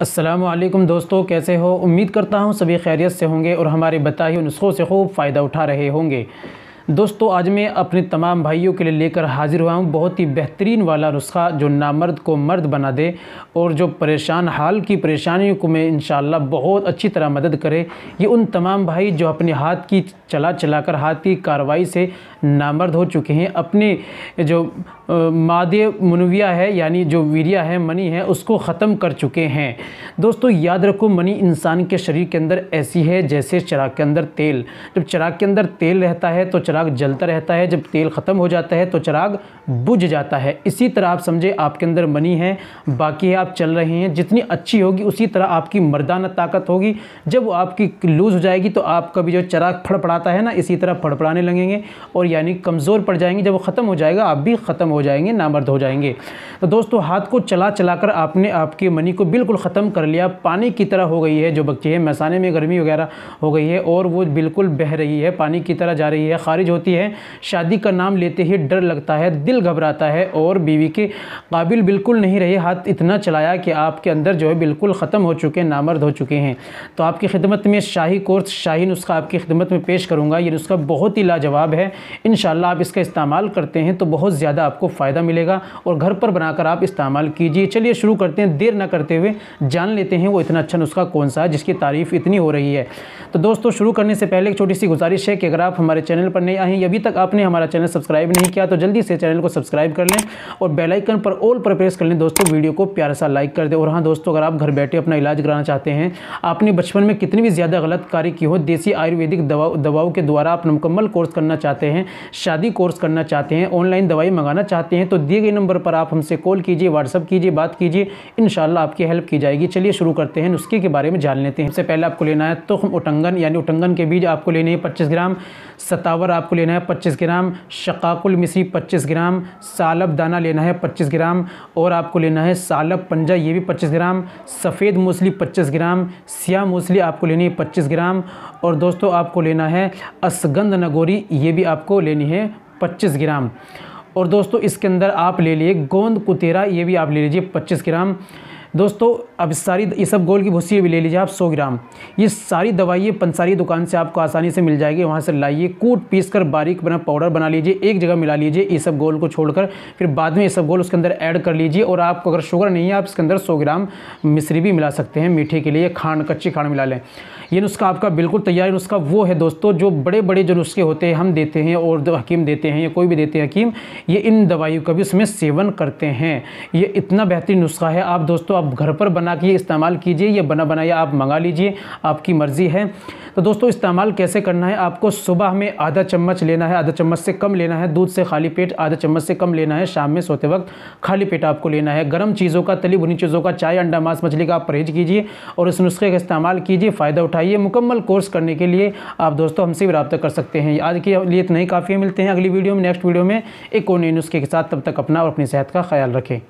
अस्सलामुअलैकुम दोस्तों, कैसे हो। उम्मीद करता हूँ सभी खैरियत से होंगे और हमारे बताए हुए नुस्खों से खूब फ़ायदा उठा रहे होंगे। दोस्तों, आज मैं अपने तमाम भाइयों के लिए लेकर हाज़िर हुआ हूँ बहुत ही बेहतरीन वाला नुस्खा जो नामर्द को मर्द बना दे और जो परेशान हाल की परेशानियों को मैं इंशाअल्लाह बहुत अच्छी तरह मदद करे। ये उन तमाम भाई जो अपने हाथ की चलाकर हाथ की कार्रवाई से नामर्द हो चुके हैं, अपने जो मादे मुनविया है यानी जो वीर्या है, मनी है, उसको ख़त्म कर चुके हैं। दोस्तों याद रखो, मनी इंसान के शरीर के अंदर ऐसी है जैसे चिराग के अंदर तेल। जब चिराग के अंदर तेल रहता है तो चिराग जलता रहता है, जब तेल ख़त्म हो जाता है तो चिराग बुझ जाता है। इसी तरह आप समझे आपके अंदर मनी है, बाकी आप चल रहे हैं, जितनी अच्छी होगी उसी तरह आपकी मर्दाना ताकत होगी। जब वो आपकी लूज़ हो जाएगी तो आपका भी जो चिराग फड़फड़ाता है ना, इसी तरह फड़फड़ाने लगेंगे और यानी कमज़ोर पड़ जाएंगे। जब वो ख़त्म हो जाएगा आप भी ख़त्म हो जाएंगे, नामर्द हो जाएंगे। तो दोस्तों हाथ को चलाकर आपने आपके मनी को बिल्कुल ख़त्म कर लिया, पानी की तरह हो गई है। जो बच्चे हैं मसाने में गर्मी वगैरह हो गई है और वो बिल्कुल बह रही है, पानी की तरह जा रही है, खारिज होती है। शादी का नाम लेते ही डर लगता है, दिल घबराता है और बीवी के काबिल बिल्कुल नहीं रहे। हाथ इतना चलाया कि आपके अंदर जो है बिल्कुल ख़त्म हो चुके हैं, नामर्द हो चुके हैं। तो आपकी खिदमत में शाही कोर्स, शाही नुस्खा आपकी खिदमत में पेश करूँगा। ये नुस्खा बहुत ही लाजवाब है। इंशाअल्लाह आप इसका इस्तेमाल करते हैं तो बहुत ज़्यादा आपको फ़ायदा मिलेगा और घर पर बनाकर आप इस्तेमाल कीजिए। चलिए शुरू करते हैं, देर ना करते हुए जान लेते हैं वो इतना अच्छा नुस्खा कौन सा है जिसकी तारीफ़ इतनी हो रही है। तो दोस्तों शुरू करने से पहले एक छोटी सी गुजारिश है कि अगर आप हमारे चैनल पर नए आए हैं, अभी तक आपने हमारा चैनल सब्सक्राइब नहीं किया तो जल्दी से चैनल को सब्सक्राइब कर लें और बेल आइकन पर ऑल पर प्रेस कर लें। दोस्तों वीडियो को प्यारा सा लाइक कर दें। और हाँ दोस्तों, अगर आप घर बैठे अपना इलाज कराना चाहते हैं, आपने बचपन में कितनी भी ज़्यादा गलत कार्य की हो, देसी आयुर्वेदिक दवाओं के द्वारा आप मुकम्मल कोर्स करना चाहते हैं, शादी कोर्स करना चाहते हैं, ऑनलाइन दवाई मंगाना चाहते हैं, तो दिए गए नंबर पर आप हमसे कॉल कीजिए, व्हाट्सअप कीजिए, बात कीजिए, इंशाअल्लाह आपकी हेल्प की जाएगी। चलिए शुरू करते हैं, नुस्खे के बारे में जान लेते हैं। सबसे पहले आपको लेना है तुख्म उटंगन यानी उटंगन के बीज आपको लेने हैं 25 ग्राम, सतावर आपको लेना है 25 ग्राम, शकाकुल मिश्री 25 ग्राम, सालब दाना लेना है 25 ग्राम और आपको लेना है सालब पंजा, ये भी 25 ग्राम, सफ़ेद मूसली 25 ग्राम, सियाह मूसली आपको लेनी है 25 ग्राम और दोस्तों आपको लेना है असगंध नगोरी, ये भी आपको लेनी है 25 ग्राम। और दोस्तों इसके अंदर आप ले लिए गोंद कुतेरा, ये भी आप ले लीजिए 25 ग्राम। दोस्तों अब सारी इसब गोल की भूसी भी ले लीजिए आप 100 ग्राम। ये सारी दवाइयाँ पंसारी दुकान से आपको आसानी से मिल जाएगी, वहाँ से लाइए, कूट पीस कर बारीक बना पाउडर बना लीजिए, एक जगह मिला लीजिए इसब गोल को छोड़कर, फिर बाद में इसब गोल उसके अंदर ऐड कर लीजिए। और आपको अगर शुगर नहीं है आप इसके अंदर 100 ग्राम मिश्री भी मिला सकते हैं, मीठे के लिए खांड, कच्ची खांड मिला लें। ये नुस्खा आपका बिल्कुल तैयार नुस्खा वो है दोस्तों जो बड़े बड़े जो नुस्खे होते हैं हम देते हैं और जो हकीम देते हैं या कोई भी देते हैं हकीम, ये इन दवाइयों का भी उसमें सेवन करते हैं। ये इतना बेहतरीन नुस्खा है। आप दोस्तों आप घर पर बना के इस्तेमाल कीजिए, या बना बनाया आप मंगा लीजिए, आपकी मर्ज़ी है। तो दोस्तों इस्तेमाल कैसे करना है, आपको सुबह में आधा चम्मच लेना है, आधा चम्मच से कम लेना है, दूध से खाली पेट आधा चम्मच से कम लेना है, शाम में सोते वक्त खाली पेट आपको लेना है। गर्म चीज़ों का, तली भुनी चीज़ों का, चाय, अंडा, मांस, मछली का आप परहेज कीजिए और इस नुस्खे का इस्तेमाल कीजिए, फ़ायदा उठाइए। मुकम्मल कोर्स करने के लिए आप दोस्तों हमसे भी रब्ता कर सकते हैं। आज के लिए इतना ही काफ़ी है, मिलते हैं अगली वीडियो में, नेक्स्ट वीडियो में एक और नए नुस्खे के साथ। तब तक अपना और अपनी सेहत का ख्याल रखें।